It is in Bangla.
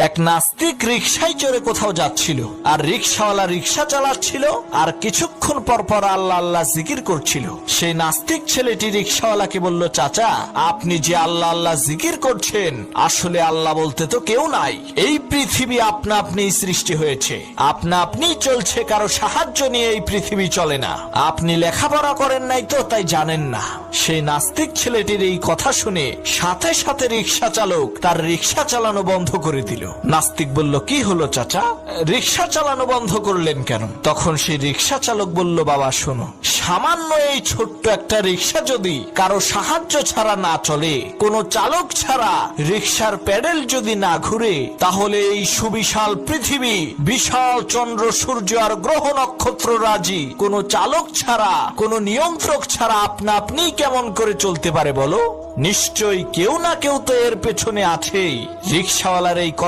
এক নাস্তিক রিকশায় চড়ে কোথাও যাচ্ছিল, আর রিকশাওয়ালা রিকশা চালাচ্ছিল, আর কিছুক্ষণ পর পর আল্লাহ আল্লাহ জিকির করছিল। সেই নাস্তিক ছেলেটি রিকশাওয়ালাকে বলল, চাচা, আপনি যে আল্লাহ আল্লাহ জিকির করছেন, আসলে আল্লাহ বলতে তো কেউ নাই। এই পৃথিবী আপনা আপনি সৃষ্টি হয়েছে, আপনা আপনি চলছে, কারো সাহায্য নিয়ে এই পৃথিবী চলে না। আপনি লেখাপড়া করেন নাই তো, তাই জানেন না। সেই নাস্তিক ছেলেটির এই কথা শুনে সাথে সাথে রিকশা চালক তার রিকশা চালানো বন্ধ করে দিল। নাস্তিক বলল, কি হলো চাচা, রিকশা চালানো বন্ধ করলেন কেন? তখন সেই রিকশা চালক বলল, বাবা শোনো, সামান্য এই ছোট্ট একটা রিকশা যদি কারো সাহায্য ছাড়া না চলে, কোনো চালক ছাড়া রিকশার প্যাডেল যদি না ঘুরে, তাহলে এই সুবিশাল পৃথিবী, বিশাল চন্দ্র সূর্য আর গ্রহ নক্ষত্র রাজি কোনো চালক ছাড়া, কোনো নিয়ন্ত্রক ছাড়া আপনা আপনি কেমন করে চলতে পারে বলো? নিশ্চয়ই কেউ না কেউ তো এর পেছনে আছেই। রিকশাওয়ালার এই কথা